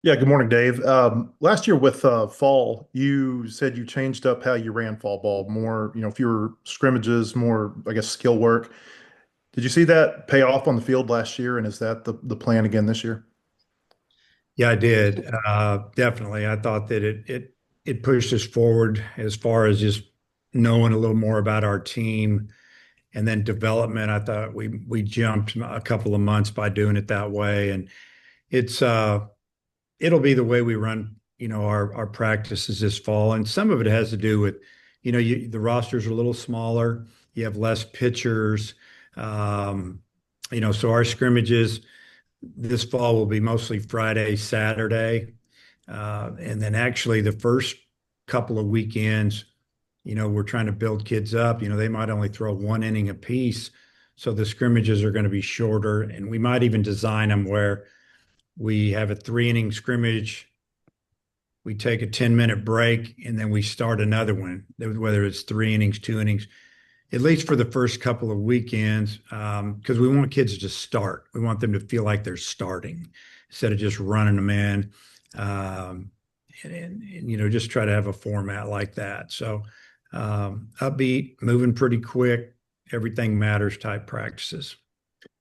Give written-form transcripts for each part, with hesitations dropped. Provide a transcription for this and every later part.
Yeah, good morning, Dave. Last year with fall, you said you changed up how you ran fall ball, more, fewer scrimmages, more, I guess, skill work. Did you see that pay off on the field last year? And is that the plan again this year? Yeah, I did. Definitely. I thought that it pushed us forward as far as just knowing a little more about our team and then development. I thought we jumped a couple of months by doing it that way. And it's it'll be the way we run, our practices this fall. And some of it has to do with, the rosters are a little smaller, you have less pitchers. Um, so our scrimmages this fall will be mostly Friday, Saturday. And then actually the first couple of weekends, we're trying to build kids up. They might only throw one inning apiece. So the scrimmages are going to be shorter. And we might even design them where we have a 3 inning scrimmage, we take a 10-minute break, and then we start another one, whether it's 3 innings, 2 innings, at least for the first couple of weekends, because we want kids to start. We want them to feel like they're starting instead of just running them in. Um, and just try to have a format like that. So upbeat, moving pretty quick, everything matters type practices.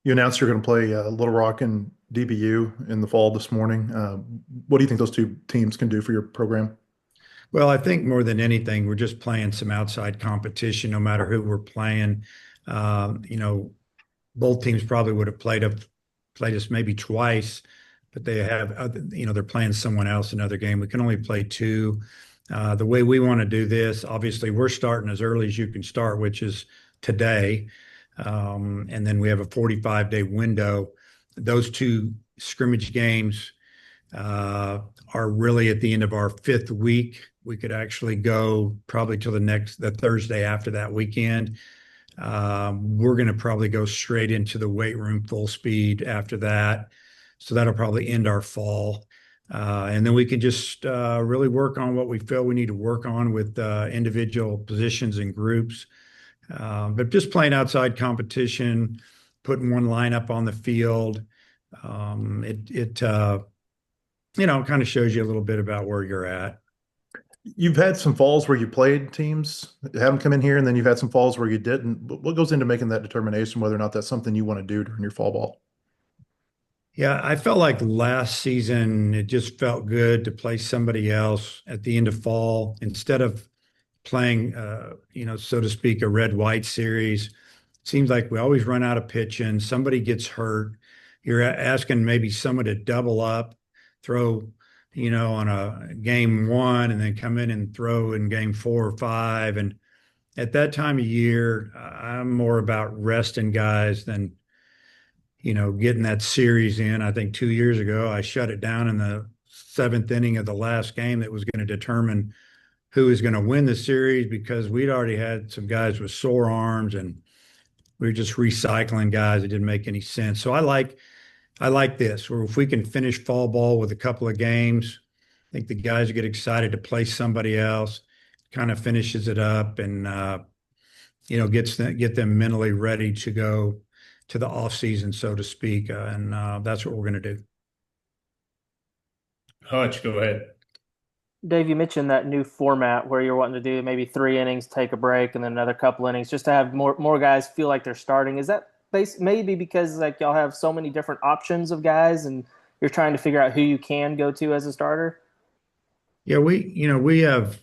You announced you're going to play Little Rock and DBU in the fall this morning. What do you think those two teams can do for your program? Well, I think more than anything, we're just playing some outside competition, no matter who we're playing. Um, you know, both teams probably would have played us maybe twice, but they have other, they're playing someone else another game. We can only play two. The way we want to do this, obviously, we're starting as early as you can start, which is today, and then we have a 45-day window. Those two scrimmage games are really at the end of our fifth week. We could actually go probably till the Thursday after that weekend. We're going to probably go straight into the weight room full speed after that. So that'll probably end our fall. And then we can just really work on what we feel we need to work on with individual positions and groups. But just playing outside competition, putting one lineup on the field, it kind of shows you a little bit about where you're at. You've had some falls where you played teams, have them come in here, and then you've had some falls where you didn't. What goes into making that determination whether or not that's something you want to do during your fall ball? Yeah, I felt like last season it just felt good to play somebody else at the end of fall instead of playing, so to speak, a red-white series. Seems like we always run out of pitching. Somebody gets hurt. You're asking maybe someone to double up, throw, on a game one, and then come in and throw in game four or five. And at that time of year, I'm more about resting guys than getting that series in. I think 2 years ago, I shut it down in the seventh inning of the last game that was going to determine who was going to win the series because we'd already had some guys with sore arms and we were just recycling guys. It didn't make any sense. So I like this, where if we can finish fall ball with a couple of games, I think the guys get excited to play somebody else, kind of finishes it up and get them mentally ready to go to the off season, so to speak. And that's what we're going to do. Hutch, go ahead. Dave, you mentioned that new format where you're wanting to do maybe 3 innings, take a break, and then another couple innings, just to have more guys feel like they're starting. Is that maybe because like y'all have so many different options of guys, and you're trying to figure out who you can go to as a starter? Yeah, we have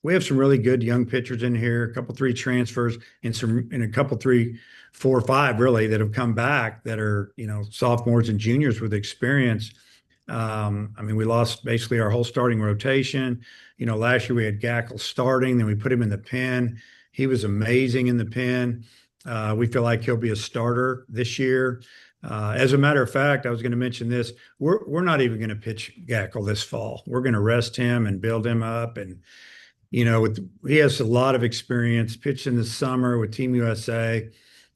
some really good young pitchers in here, a couple three transfers, and a couple three, four, five really that have come back that are sophomores and juniors with experience. I mean, we lost basically our whole starting rotation. Last year we had Gackle starting, then we put him in the pen. He was amazing in the pen. We feel like he'll be a starter this year. As a matter of fact, I was going to mention this. We're not even going to pitch Gackle this fall. We're going to rest him and build him up, and he has a lot of experience. Pitched in the summer with Team USA.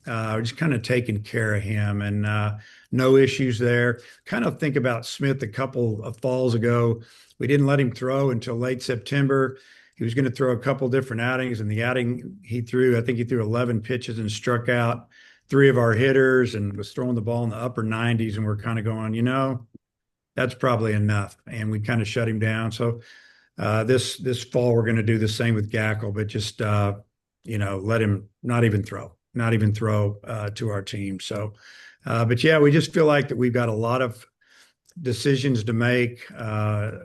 Just kind of taking care of him, and no issues there. Kind of think about Smith a couple of falls ago. We didn't let him throw until late September. He was going to throw a couple different outings, and the outing he threw, I think he threw 11 pitches and struck out three of our hitters and was throwing the ball in the upper 90s. And we're kind of going, that's probably enough. And we kind of shut him down. So this fall we're going to do the same with Gackle, but just let him not even throw to our team. So, but yeah, we just feel like that we've got a lot of decisions to make.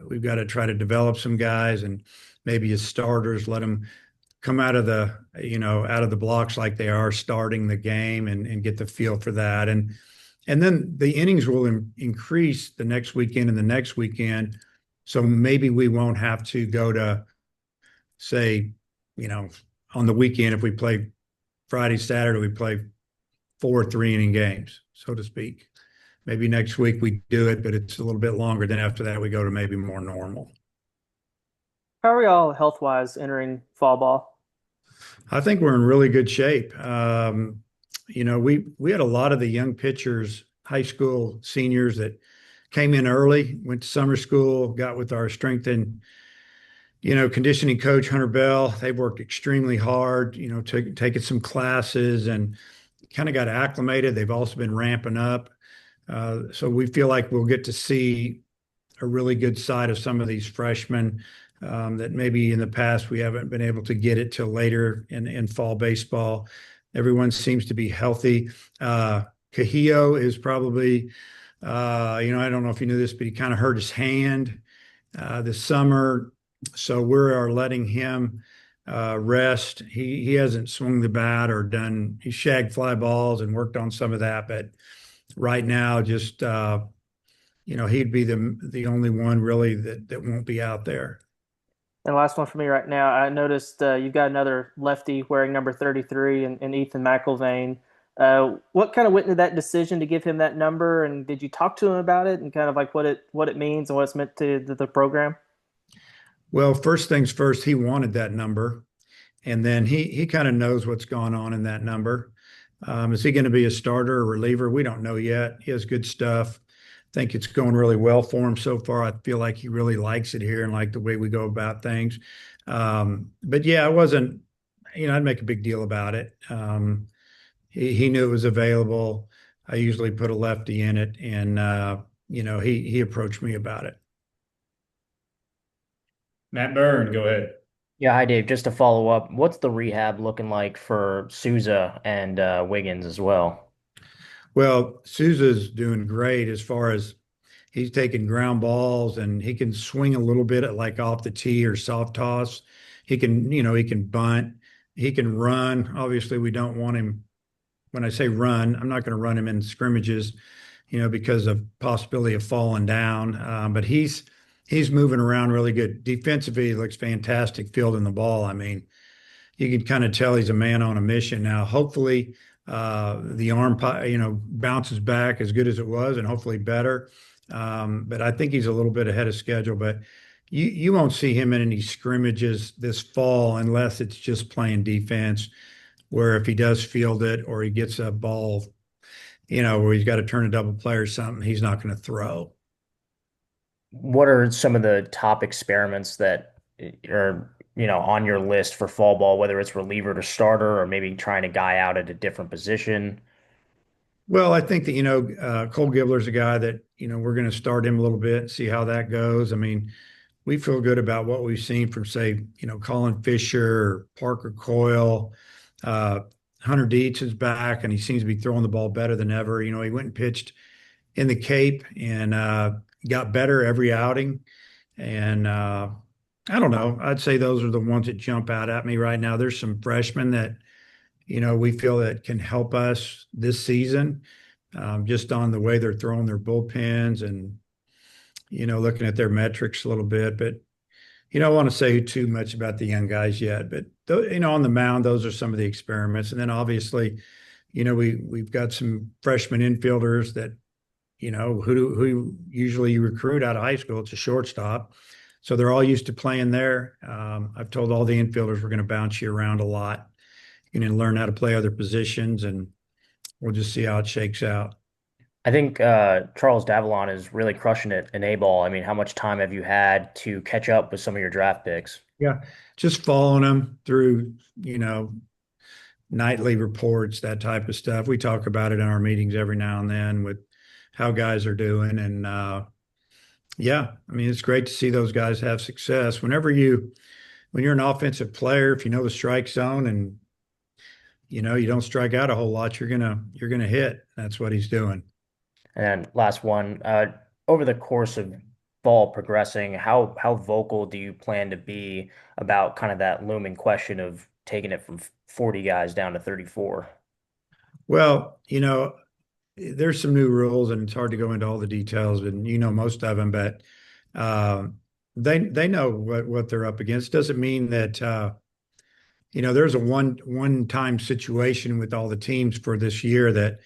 We've got to try to develop some guys and maybe as starters, let them come out of the blocks like they are starting the game and get the feel for that. And then the innings will increase the next weekend and the next weekend. So maybe we won't have to go to, say, on the weekend, if we play Friday, Saturday, we play 4 3-inning games, so to speak. Maybe next week we do it, but it's a little bit longer. Then after that, we go to maybe more normal. How are y'all health wise entering fall ball? I think we're in really good shape. We had a lot of the young pitchers, high school seniors that came in early, went to summer school, got with our strength and conditioning coach Hunter Bell. They've worked extremely hard, taking some classes and kind of got acclimated. They've also been ramping up. So we feel like we'll get to see a really good side of some of these freshmen that maybe in the past we haven't been able to get it till later in fall baseball. Everyone seems to be healthy. Cahillo is probably, I don't know if you knew this, but he kind of hurt his hand this summer. So we are letting him rest. He hasn't swung the bat or he shagged fly balls and worked on some of that, but right now just he'd be the only one really that won't be out there. And last one for me right now. I noticed you've got another lefty wearing number 33 in Ethan McIlvain. What kind of went into that decision to give him that number, and did you talk to him about it and kind of like what it means and what it's meant to the program? Well, first things first, he wanted that number, and then he kind of knows what's going on in that number. Is he going to be a starter or reliever? We don't know yet. He has good stuff. I think it's going really well for him so far. I feel like he really likes it here and like the way we go about things. But yeah, I wasn't, I'd make a big deal about it. He knew it was available. I usually put a lefty in it, and he approached me about it. Matt Byrne, go ahead. Yeah, hi Dave. Just to follow up, what's the rehab looking like for Souza and Wiggins as well? Well, Souza's doing great as far as he's taking ground balls and he can swing a little bit at like off the tee or soft toss. He can bunt, he can run. Obviously, we don't want him. When I say run, I'm not going to run him in scrimmages, because of possibility of falling down. But he's moving around really good. Defensively, he looks fantastic fielding the ball. I mean, you can kind of tell he's a man on a mission now. Hopefully, the arm, bounces back as good as it was, and hopefully better. But I think he's a little bit ahead of schedule. But you won't see him in any scrimmages this fall unless it's just playing defense. Where if he does field it or he gets a ball, where he's got to turn a double play or something, he's not going to throw. What are some of the top experiments that are, on your list for fall ball, whether it's reliever to starter or maybe trying a guy out at a different position? Well, I think that, Cole Gibler's a guy that, we're going to start him a little bit, see how that goes. I mean, we feel good about what we've seen from, say, Colin Fisher, or Parker Coyle. Hunter Dietz is back, and he seems to be throwing the ball better than ever. He went and pitched in the Cape and got better every outing. And I don't know. I'd say those are the ones that jump out at me right now. There's some freshmen that, we feel that can help us this season, just on the way they're throwing their bullpens and, looking at their metrics a little bit. But, I don't want to say too much about the young guys yet. But, on the mound, those are some of the experiments. And then obviously, we've got some freshman infielders that, who usually you recruit out of high school. It's a shortstop. So they're all used to playing there. I've told all the infielders we're going to bounce you around a lot. You can learn how to play other positions, and we'll just see how it shakes out. I think Charles Davalon is really crushing it in A-ball. I mean, how much time have you had to catch up with some of your draft picks? Yeah, just following them through, nightly reports, that type of stuff. We talk about it in our meetings every now and then with how guys are doing. And Yeah, I mean, it's great to see those guys have success. When you're an offensive player, if you know the strike zone and you don't strike out a whole lot, you're gonna hit. That's what he's doing. And then last one, over the course of fall progressing, how vocal do you plan to be about kind of that looming question of taking it from 40 guys down to 34? Well, there's some new rules, and it's hard to go into all the details, and most of them, but uh, they know what they're up against. Doesn't mean that there's a one time situation with all the teams for this year that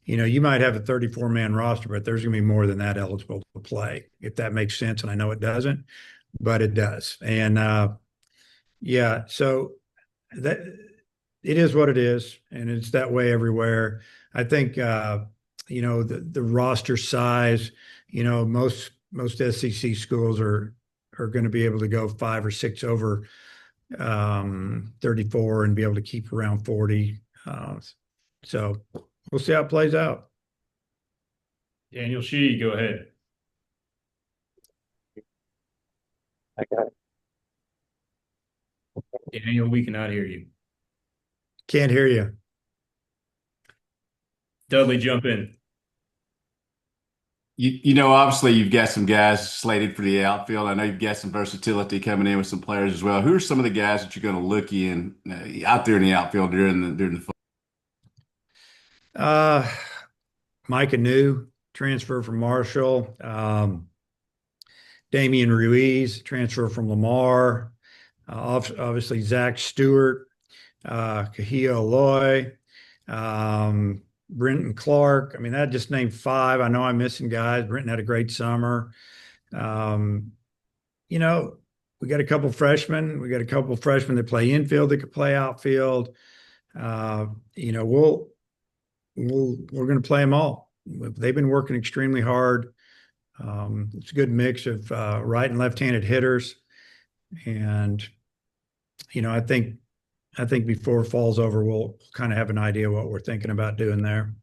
you might have a 34-man roster, but there's going to be more than that eligible to play, if that makes sense. And I know it doesn't, but it does. And yeah, so that it is what it is, and it's that way everywhere. I think the roster size, most SEC schools are going to be able to go 5 or 6 over 34 and be able to keep around 40. So we'll see how it plays out. Daniel Shee, go ahead. Daniel, we cannot hear you. Can't hear you. Dudley, jump in. Obviously you've got some guys slated for the outfield. I know you've got some versatility coming in with some players as well. Who are some of the guys that you're going to look in out there in the outfield during the fall? Uh, Micah New, transfer from Marshall. Damian Ruiz, transfer from Lamar. Obviously, Zach Stewart, Kahia Aloy, Brenton Clark. I mean, that just named 5. I know I'm missing guys. Brenton had a great summer. Um, we got a couple freshmen. We got a couple freshmen that play infield that could play outfield. Uh, you know, we'll we're going to play them all. They've been working extremely hard. It's a good mix of right and left-handed hitters, and I think before fall's over, we'll kind of have an idea what we're thinking about doing there.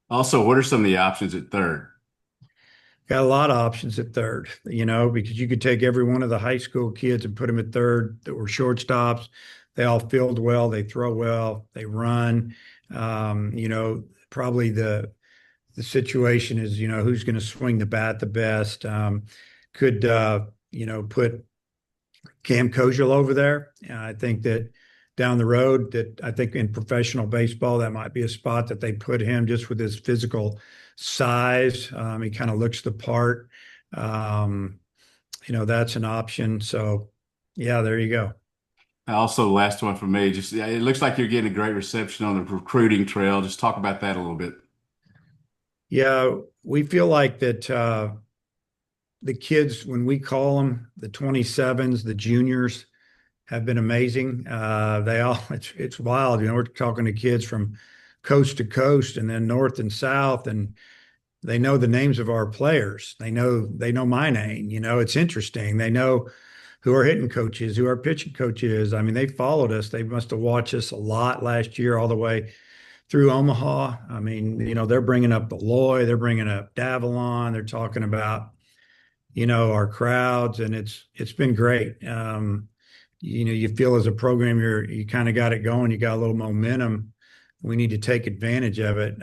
Also, what are some of the options at third? Got a lot of options at third, because you could take every one of the high school kids and put them at third that were shortstops. They all field well, they throw well, they run. Probably the situation is, who's going to swing the bat the best. Could put Cam Kozel over there. I think that down the road, that I think in professional baseball, that might be a spot that they put him just with his physical size. He kind of looks the part. That's an option. So, yeah, there you go. Also, last one for me, just it looks like you're getting a great reception on the recruiting trail. Just talk about that a little bit. Yeah, we feel like that the kids, when we call them the 27s, the juniors, have been amazing. It's wild. We're talking to kids from coast to coast and then north and south, and they know the names of our players. They know my name. It's interesting. They know who our hitting coach is, who our pitching coach is. I mean, they followed us. They must have watched us a lot last year, all the way through Omaha. I mean, they're bringing up Beloy, they're bringing up Davalon. They're talking about, our crowds, and it's been great. You feel as a program, you kind of got it going. You got a little momentum. We need to take advantage of it.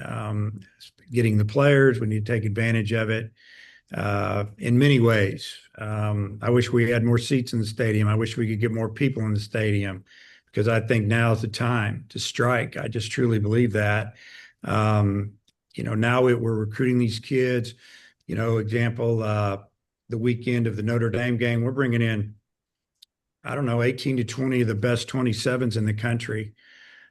Getting the players, we need to take advantage of it in many ways. I wish we had more seats in the stadium. I wish we could get more people in the stadium, because I think now is the time to strike. I just truly believe that. Now we're recruiting these kids. Example, the weekend of the Notre Dame game, we're bringing in, I don't know, 18 to 20 of the best 27s in the country.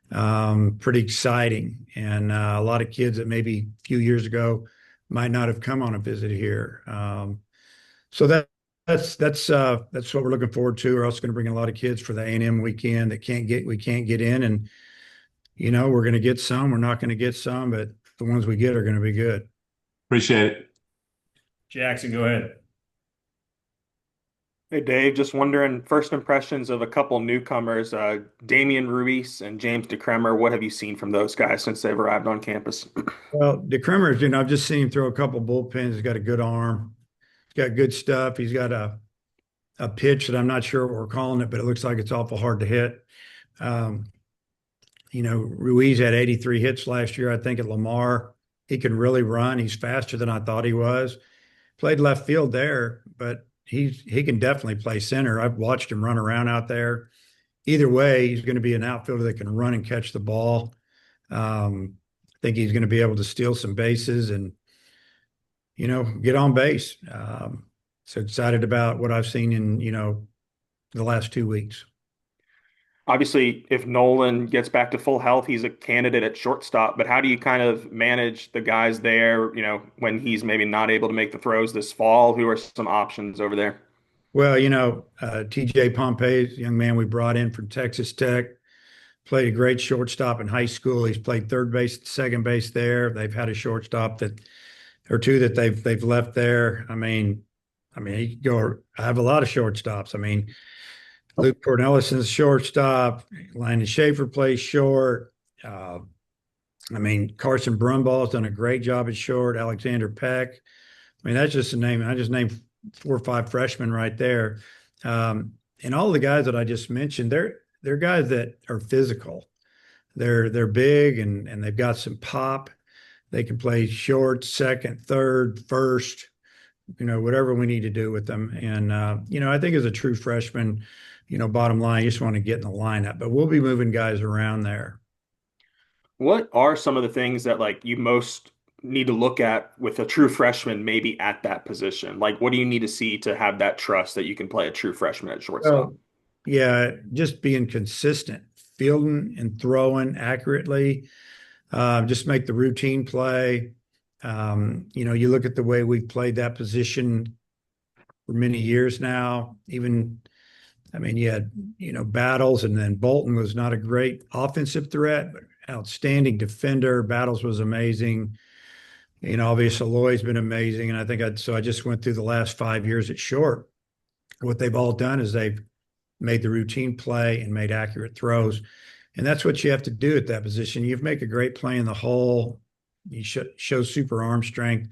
Pretty exciting. And a lot of kids that maybe a few years ago might not have come on a visit here. So that's what we're looking forward to. We're also going to bring in a lot of kids for the A&M weekend that we can't get in. And, we're going to get some, we're not going to get some, but the ones we get are going to be good. Appreciate it. Jackson, go ahead. Hey Dave, just wondering, first impressions of a couple newcomers, Damian Ruiz and James DeCremer. What have you seen from those guys since they've arrived on campus? Well, DeCremers, I've just seen him throw a couple bullpens. He's got a good arm. He's got good stuff. He's got a pitch that I'm not sure what we're calling it, but it looks like it's awful hard to hit. Um, Ruiz had 83 hits last year, I think, at Lamar. He can really run. He's faster than I thought he was. Played left field there, but he can definitely play center. I've watched him run around out there. Either way, he's going to be an outfielder that can run and catch the ball. I think he's going to be able to steal some bases and, get on base. So excited about what I've seen in, the last 2 weeks. Obviously, if Nolan gets back to full health, he's a candidate at shortstop. But how do you kind of manage the guys there, when he's maybe not able to make the throws this fall? Who are some options over there? Well, TJ Pompey, young man we brought in from Texas Tech, played a great shortstop in high school. He's played third base, second base there. They've had a shortstop or two that they've left there. He could go. I have a lot of shortstops. Luke Cornelison's shortstop. Landon Schaefer plays short. Carson Brumball's done a great job at short. Alexander Peck. That's just a name. I just named 4 or 5 freshmen right there. And all the guys that I just mentioned, they're guys that are physical. They're big and they've got some pop. They can play short, second, third, first, whatever we need to do with them. And I think as a true freshman, bottom line, you just want to get in the lineup. But we'll be moving guys around there. What are some of the things that you most need to look at with a true freshman, maybe at that position? What do you need to see to have that trust that you can play a true freshman at shortstop? Yeah, just being consistent, fielding and throwing accurately. Just make the routine play. You look at the way we've played that position for many years now. Even, you had, Battles, and then Bolton was not a great offensive threat, but outstanding defender. Battles was amazing. Obviously Aloy's been amazing. And I just went through the last 5 years at short. What they've all done is they've made the routine play and made accurate throws. And that's what you have to do at that position. You make a great play in the hole. You show super arm strength.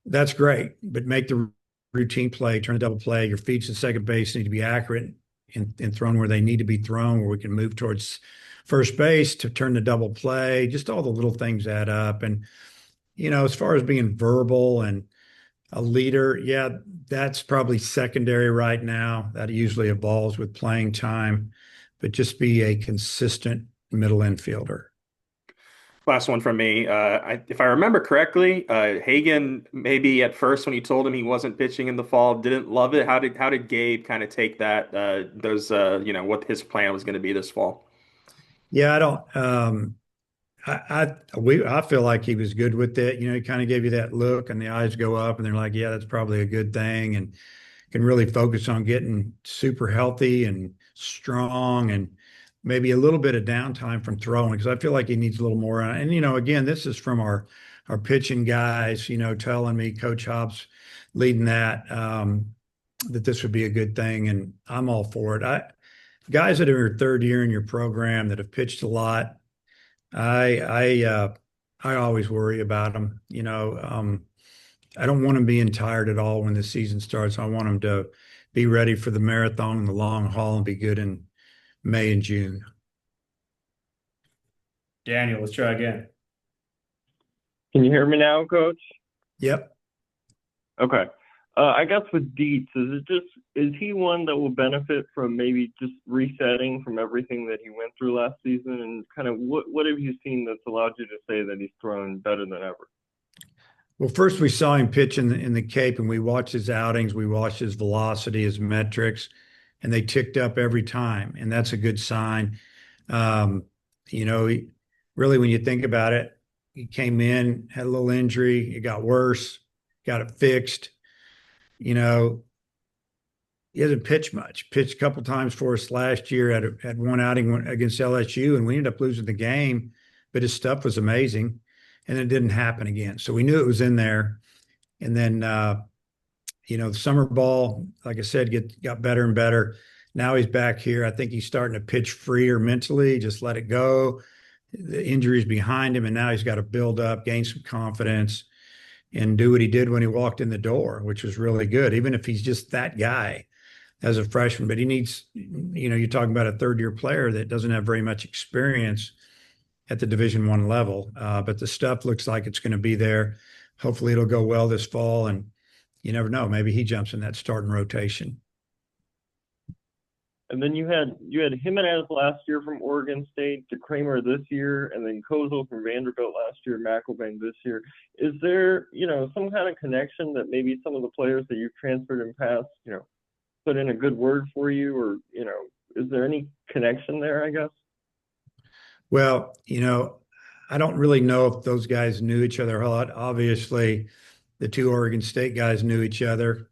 That's great, but make the routine play, turn a double play. Your feet to second base need to be accurate and thrown where they need to be thrown, where we can move towards first base to turn the double play. Just all the little things add up. And, as far as being verbal and a leader, yeah, that's probably secondary right now. That usually evolves with playing time, but just be a consistent middle infielder. Last one from me. If I remember correctly, Hagan maybe at first when you told him he wasn't pitching in the fall didn't love it. How did Gabe kind of take that? What his plan was going to be this fall? Yeah, I don't. I feel like he was good with it. He kind of gave you that look, and the eyes go up, and they're like, "Yeah, that's probably a good thing," and can really focus on getting super healthy and strong, and maybe a little bit of downtime from throwing, because I feel like he needs a little more. And again, this is from our pitching guys, telling me, Coach Hobbs leading that this would be a good thing, and I'm all for it. Guys that are in third year in your program that have pitched a lot, I always worry about them. I don't want them being tired at all when the season starts. I want them to be ready for the marathon and the long haul and be good in May and June. Daniel, let's try again. Can you hear me now, Coach? Yep. Okay. I guess with Dietz, is he one that will benefit from maybe just resetting from everything that he went through last season? And kind of what have you seen that's allowed you to say that he's thrown better than ever? Well, first we saw him pitch in the Cape, and we watched his outings, we watched his velocity, his metrics, and they ticked up every time, and that's a good sign. Really, when you think about it, he came in, had a little injury, it got worse, got it fixed. He hasn't pitched much. Pitched a couple times for us last year. Had one outing against LSU, and we ended up losing the game. But his stuff was amazing, and it didn't happen again. So we knew it was in there. And then, the summer ball, like I said, got better and better. Now he's back here. I think he's starting to pitch freer mentally. Just let it go. The injury's behind him, and now he's got to build up, gain some confidence. and do what he did when he walked in the door, which was really good, even if he's just that guy as a freshman. But he needs, you're talking about a third-year player that doesn't have very much experience at the Division I level. But the stuff looks like it's going to be there. Hopefully it'll go well this fall, and you never know. Maybe he jumps in that starting rotation. And then you had Jimenez last year from Oregon State, DeCramer this year, and then Kozel from Vanderbilt last year, McElvain this year. Is there, some kind of connection that maybe some of the players that you've transferred in past, put in a good word for you, or, is there any connection there, I guess? Well, I don't really know if those guys knew each other a lot. Obviously, the two Oregon State guys knew each other.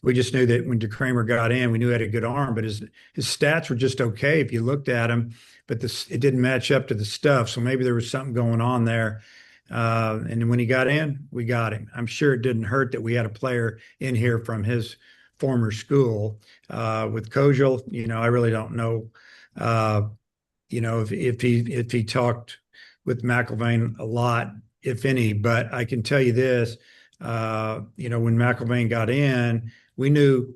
We just knew that when DeCramer got in, we knew he had a good arm, but his stats were just okay if you looked at him, but it didn't match up to the stuff. So maybe there was something going on there. And when he got in, we got him. I'm sure it didn't hurt that we had a player in here from his former school. With Kozel, I really don't know, if he talked with McElvain a lot, if any, but I can tell you this, when McElvain got in, we knew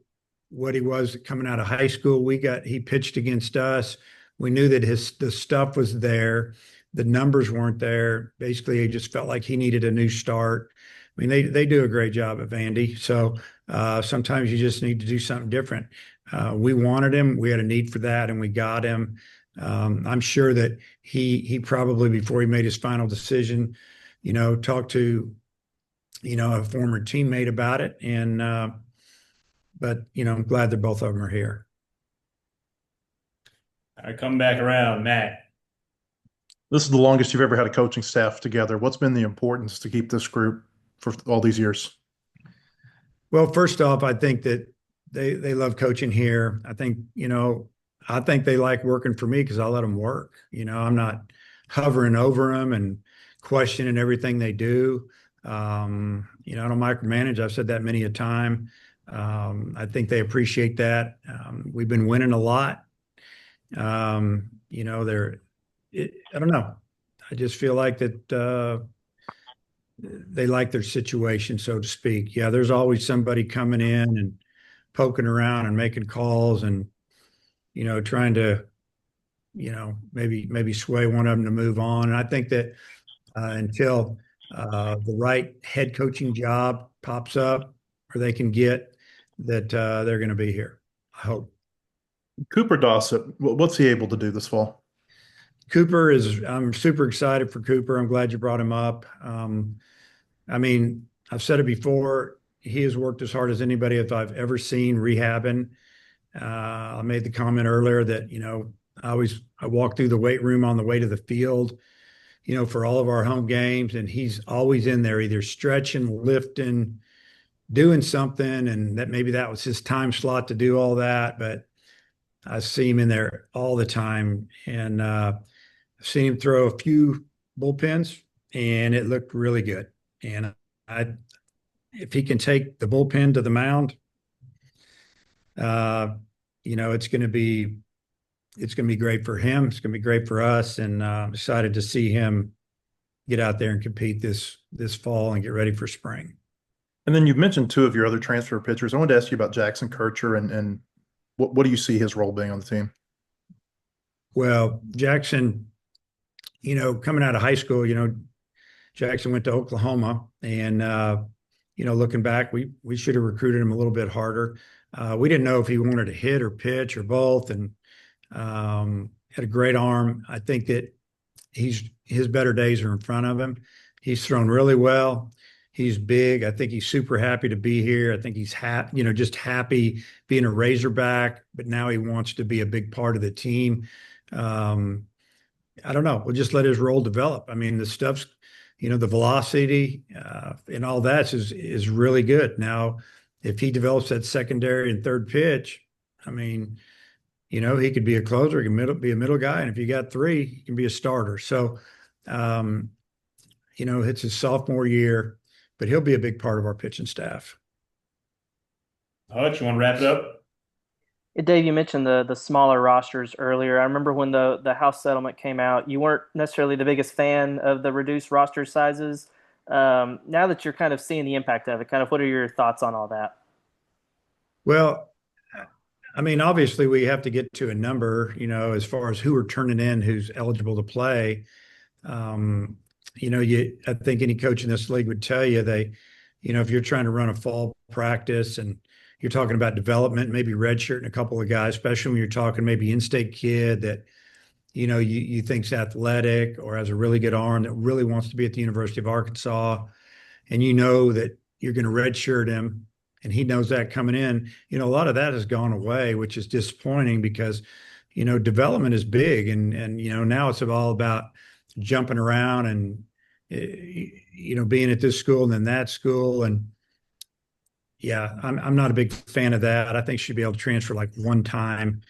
what he was coming out of high school. He pitched against us. We knew that the stuff was there. The numbers weren't there. Basically, he just felt like he needed a new start. I mean, they do a great job at Vandy. So sometimes you just need to do something different. We wanted him. We had a need for that, and we got him. I'm sure that he probably, before he made his final decision, talked to, a former teammate about it. But I'm glad that both of them are here. I come back around, Matt. This is the longest you've ever had a coaching staff together. What's been the importance to keep this group for all these years? Well, first off, I think that they love coaching here. I think they like working for me because I let them work. I'm not hovering over them and questioning everything they do. I don't micromanage. I've said that many a time. I think they appreciate that. We've been winning a lot. I don't know. I just feel like that they like their situation, so to speak. Yeah, there's always somebody coming in and poking around and making calls and, trying to, maybe sway one of them to move on. And I think that until the right head coaching job pops up or they can get, that they're going to be here, I hope. Cooper Dossett, what's he able to do this fall? I'm super excited for Cooper. I'm glad you brought him up. I mean, I've said it before, he has worked as hard as anybody if I've ever seen rehabbing. I made the comment earlier that, I walk through the weight room on the way to the field, for all of our home games, and he's always in there either stretching, lifting, doing something, and maybe that was his time slot to do all that, but I see him in there all the time. And I've seen him throw a few bullpens, and it looked really good. And if he can take the bullpen to the mound, it's going to be great for him. It's going to be great for us. And I'm excited to see him get out there and compete this fall and get ready for spring. And then you've mentioned two of your other transfer pitchers. I wanted to ask you about Jackson Kircher and what do you see his role being on the team? Well, Jackson, coming out of high school, Jackson went to Oklahoma, and looking back, we should have recruited him a little bit harder. We didn't know if he wanted to hit or pitch or both, and had a great arm. I think that his better days are in front of him. He's thrown really well. He's big. I think he's super happy to be here. I think he's happy, just happy being a Razorback, but now he wants to be a big part of the team. I don't know. We'll just let his role develop. I mean, the stuff's, the velocity and all that is really good. Now, if he develops that secondary and third pitch, I mean, he could be a closer, he can be a middle guy, and if you got three, he can be a starter. So, it's his sophomore year, but he'll be a big part of our pitching staff. Hutch, you want to wrap it up? Dave, you mentioned the smaller rosters earlier. I remember when the House settlement came out, you weren't necessarily the biggest fan of the reduced roster sizes. Now that you're kind of seeing the impact of it, kind of what are your thoughts on all that? Well, I mean, obviously we have to get to a number, as far as who are turning in, who's eligible to play. Um, I think any coach in this league would tell you if you're trying to run a fall practice and you're talking about development, maybe redshirting a couple of guys, especially when you're talking maybe in-state kid that, you think's athletic or has a really good arm that really wants to be at the University of Arkansas, and that you're going to redshirt him, and he knows that coming in. A lot of that has gone away, which is disappointing because, development is big, and now it's all about jumping around and being at this school and then that school. And yeah, I'm not a big fan of that. I think you should be able to transfer like one time,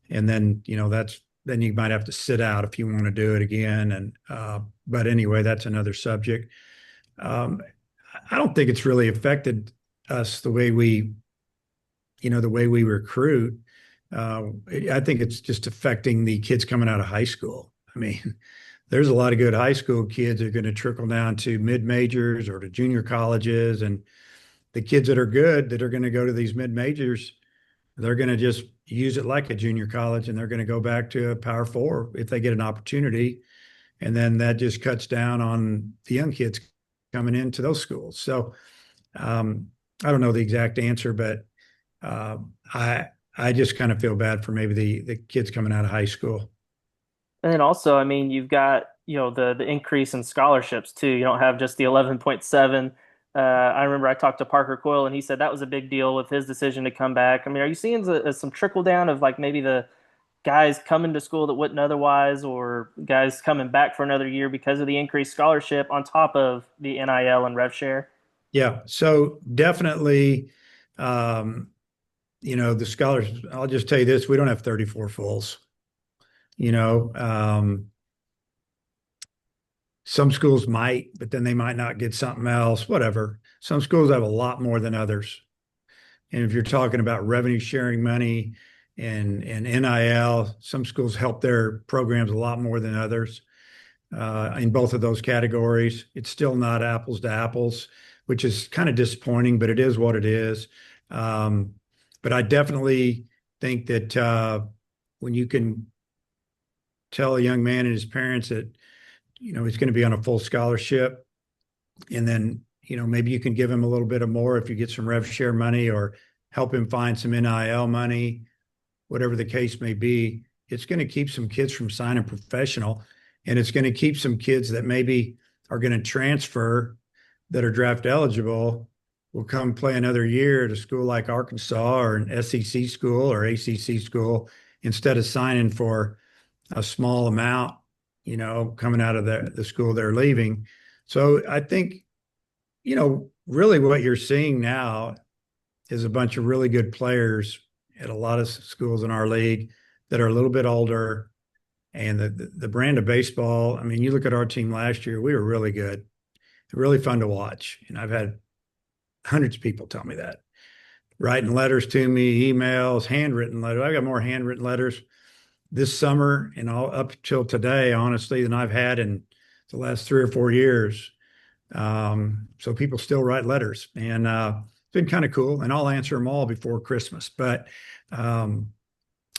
and then then you might have to sit out if you want to do it again. And but anyway, that's another subject. Um, I don't think it's really affected us the way we recruit. I think it's just affecting the kids coming out of high school. I mean, there's a lot of good high school kids that are going to trickle down to mid majors or to junior colleges, and the kids that are good that are going to go to these mid majors, they're going to just use it like a junior college, and they're going to go back to a Power Four if they get an opportunity. And then that just cuts down on the young kids coming into those schools. So I don't know the exact answer, but I just kind of feel bad for maybe the kids coming out of high school. And then also, I mean, you've got, the increase in scholarships too. You don't have just the 11.7. I remember I talked to Parker Coyle and he said that was a big deal with his decision to come back. I mean, are you seeing some trickle down of like maybe the guys coming to school that wouldn't otherwise, or guys coming back for another year because of the increased scholarship on top of the NIL and rev share? Yeah. So definitely, the scholars, I'll just tell you this, we don't have 34 fulls. Some schools might, but then they might not get something else, whatever. Some schools have a lot more than others. And if you're talking about revenue sharing money and NIL, some schools help their programs a lot more than others. In both of those categories, it's still not apples to apples, which is kind of disappointing, but it is what it is. But I definitely think that when you can tell a young man and his parents that, he's going to be on a full scholarship, and then, maybe you can give him a little bit of more if you get some rev share money or help him find some NIL money, whatever the case may be, it's going to keep some kids from signing professional, and it's going to keep some kids that maybe are going to transfer that are draft eligible will come play another year at a school like Arkansas or an SEC school or ACC school instead of signing for a small amount, coming out of the school they're leaving. So I think, really what you're seeing now is a bunch of really good players at a lot of schools in our league that are a little bit older. And the brand of baseball, I mean, you look at our team last year, we were really good, really fun to watch. And I've had hundreds of people tell me that, writing letters to me, emails, handwritten letters. I got more handwritten letters this summer and all up till today, honestly, than I've had in the last 3 or 4 years. So people still write letters, and it's been kind of cool. And I'll answer them all before Christmas. But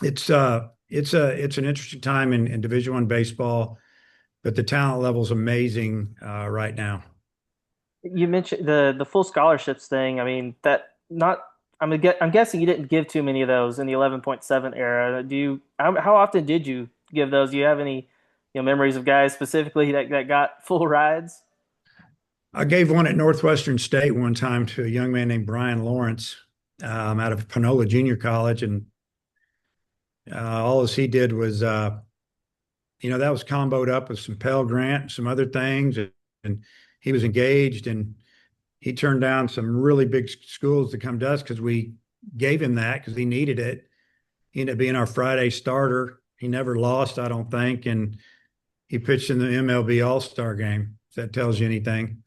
it's an interesting time in Division I baseball, but the talent level is amazing right now. You mentioned the full scholarships thing. I mean, I'm guessing you didn't give too many of those in the 11.7 era. How often did you give those? Do you have any, memories of guys specifically that got full rides? I gave one at Northwestern State one time to a young man named Brian Lawrence out of Panola Junior College, and all he did was, that was comboed up with some Pell Grant, some other things, and he was engaged, and he turned down some really big schools to come to us because we gave him that because he needed it. He ended up being our Friday starter. He never lost, I don't think, and he pitched in the MLB All-Star game, if that tells you anything,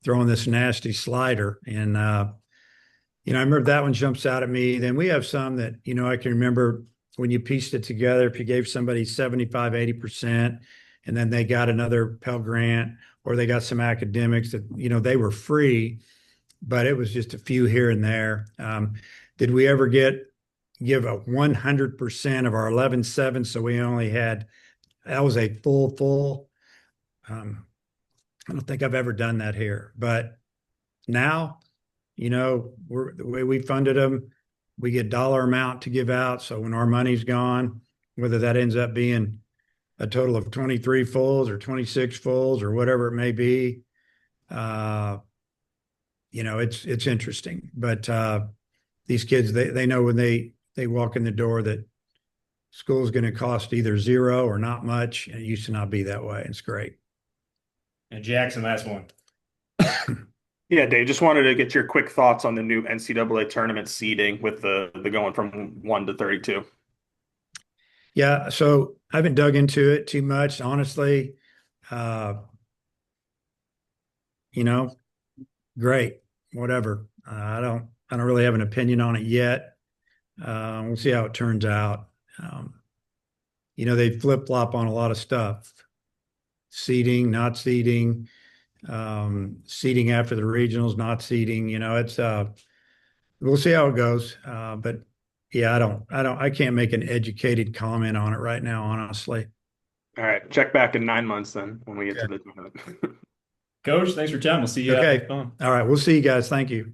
throwing this nasty slider. And, I remember that one jumps out at me. Then we have some that, I can remember when you pieced it together, if you gave somebody 75, 80%, and then they got another Pell Grant or they got some academics that, they were free, but it was just a few here and there. Did we ever give a 100% of our 11/7? So we only had, that was a full. I don't think I've ever done that here, but now, the way we funded them, we get dollar amount to give out. So when our money's gone, whether that ends up being a total of 23 fulls or 26 fulls or whatever it may be, it's interesting. But these kids, they know when they walk in the door that school is going to cost either zero or not much. And it used to not be that way. It's great. And Jackson, last one. Yeah, Dave, just wanted to get your quick thoughts on the new NCAA tournament seeding with the going from 1 to 32. Yeah, so I haven't dug into it too much, honestly. Great, whatever. I don't really have an opinion on it yet. We'll see how it turns out. They flip-flop on a lot of stuff. Seeding, not seeding, seeding after the regionals, not seeding. It's we'll see how it goes. But yeah, I can't make an educated comment on it right now, honestly. All right, check back in 9 months then when we get to the tournament. Coach, thanks for your time. We'll see you Okay. at the phone. All right. We'll see you guys. Thank you.